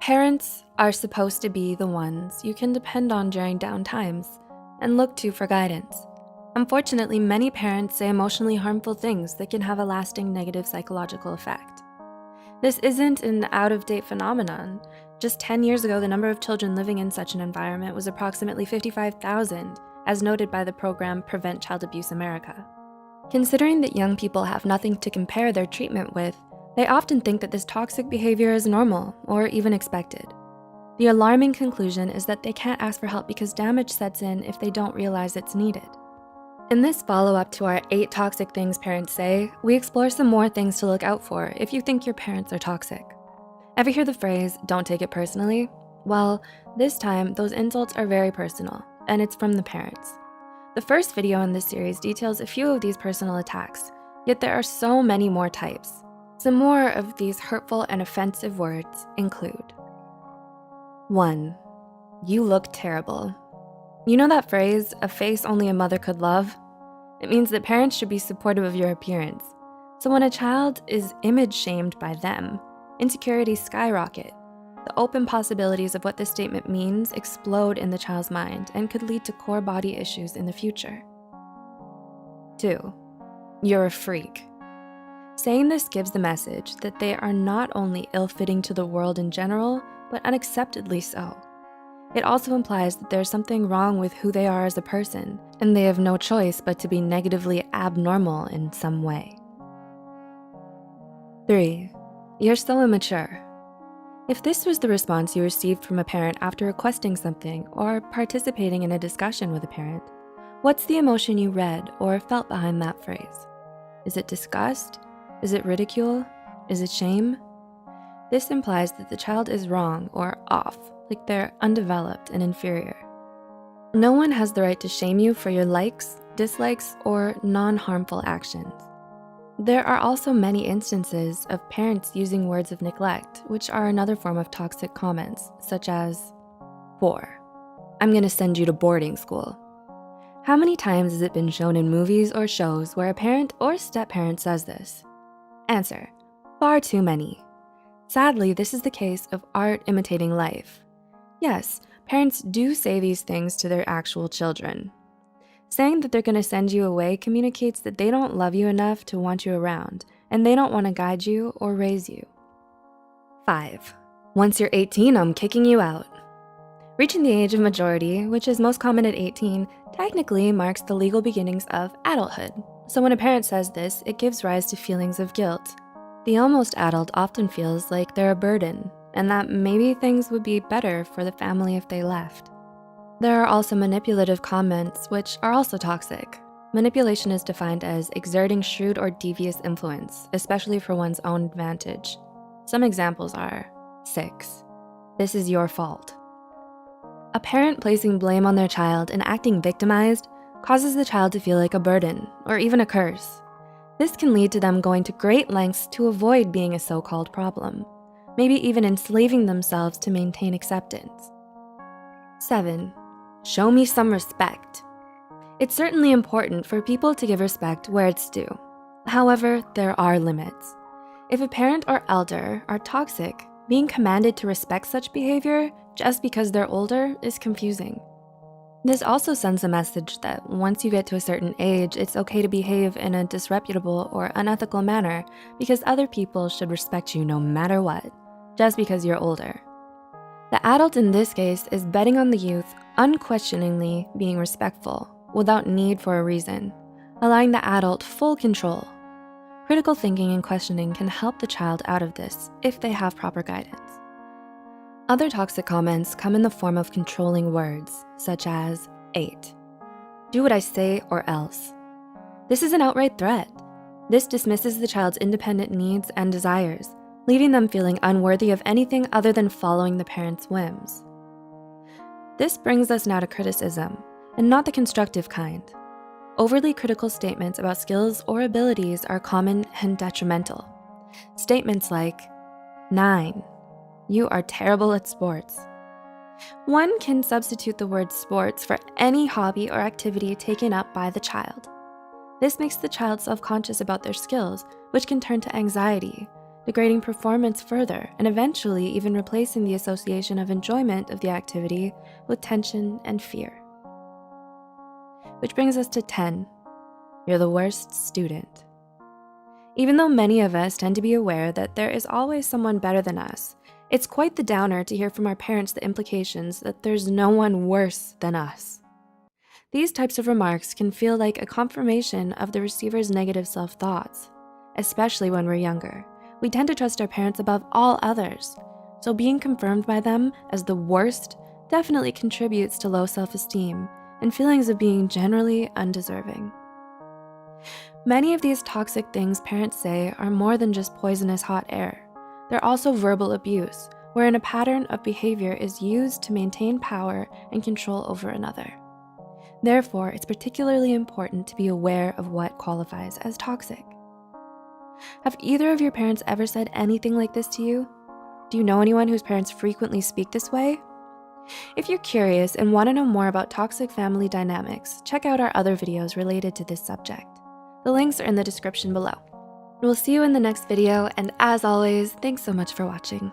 Parents are supposed to be the ones you can depend on during down times and look to for guidance. Unfortunately, many parents say emotionally harmful things that can have a lasting negative psychological effect. This isn't an out-of-date phenomenon. Just 10 years ago, the number of children living in such an environment was approximately 55,000, as noted by the program Prevent Child Abuse America. Considering that young people have nothing to compare their treatment with, they often think that this toxic behavior is normal or even expected. The alarming conclusion is that they can't ask for help because damage sets in if they don't realize it's needed. In this follow-up to our 8 toxic things parents say, we explore some more things to look out for if you think your parents are toxic. Ever hear the phrase, "don't take it personally"? Well, this time, those insults are very personal, and it's from the parents. The first video in this series details a few of these personal attacks, yet there are so many more types. Some more of these hurtful and offensive words include: 1. You look terrible. You know that phrase, "a face only a mother could love"? It means that parents should be supportive of your appearance. So when a child is image shamed by them, insecurities skyrocket. The open possibilities of what this statement means explode in the child's mind and could lead to core body issues in the future. 2. You're a freak. Saying this gives the message that they are not only ill-fitting to the world in general, but unacceptably so. It also implies that there's something wrong with who they are as a person, and they have no choice but to be negatively abnormal in some way. 3. You're so immature. If this was the response you received from a parent after requesting something or participating in a discussion with a parent, what's the emotion you read or felt behind that phrase? Is it disgust? Is it ridicule? Is it shame? This implies that the child is wrong or off, like they're undeveloped and inferior. No one has the right to shame you for your likes, dislikes, or non-harmful actions. There are also many instances of parents using words of neglect, which are another form of toxic comments, such as, 4. I'm gonna send you to boarding school. How many times has it been shown in movies or shows where a parent or step-parent says this? Answer: far too many. Sadly, this is the case of art imitating life. Yes, parents do say these things to their actual children. Saying that they're gonna send you away communicates that they don't love you enough to want you around, and they don't wanna guide you or raise you. 5. Once you're 18, I'm kicking you out. Reaching the age of majority, which is most common at 18, technically marks the legal beginnings of adulthood. So when a parent says this, it gives rise to feelings of guilt. The almost adult often feels like they're a burden, and that maybe things would be better for the family if they left. There are also manipulative comments, which are also toxic. Manipulation is defined as exerting shrewd or devious influence, especially for one's own advantage. Some examples are: 6. This is your fault. A parent placing blame on their child and acting victimized causes the child to feel like a burden or even a curse. This can lead to them going to great lengths to avoid being a so-called problem, maybe even enslaving themselves to maintain acceptance. 7. Show me some respect. It's certainly important for people to give respect where it's due. However, there are limits. If a parent or elder are toxic, being commanded to respect such behavior just because they're older is confusing. This also sends a message that once you get to a certain age, it's okay to behave in a disreputable or unethical manner because other people should respect you no matter what, just because you're older. The adult in this case is betting on the youth unquestioningly being respectful without need for a reason, allowing the adult full control. Critical thinking and questioning can help the child out of this if they have proper guidance. Other toxic comments come in the form of controlling words, such as 8. Do what I say or else. This is an outright threat. This dismisses the child's independent needs and desires, leaving them feeling unworthy of anything other than following the parent's whims. This brings us now to criticism, and not the constructive kind. Overly critical statements about skills or abilities are common and detrimental. Statements like, 9. You are terrible at sports. One can substitute the word sports for any hobby or activity taken up by the child. This makes the child self-conscious about their skills, which can turn to anxiety, degrading performance further and eventually even replacing the association of enjoyment of the activity with tension and fear. Which brings us to 10. You're the worst student. Even though many of us tend to be aware that there is always someone better than us, it's quite the downer to hear from our parents the implications that there's no one worse than us. These types of remarks can feel like a confirmation of the receiver's negative self-thoughts, especially when we're younger. We tend to trust our parents above all others, so being confirmed by them as the worst definitely contributes to low self-esteem and feelings of being generally undeserving. Many of these toxic things parents say are more than just poisonous hot air. They're also verbal abuse, wherein a pattern of behavior is used to maintain power and control over another. Therefore, it's particularly important to be aware of what qualifies as toxic. Have either of your parents ever said anything like this to you? Do you know anyone whose parents frequently speak this way? If you're curious and want to know more about toxic family dynamics, check out our other videos related to this subject. The links are in the description below. We'll see you in the next video, and as always, thanks so much for watching.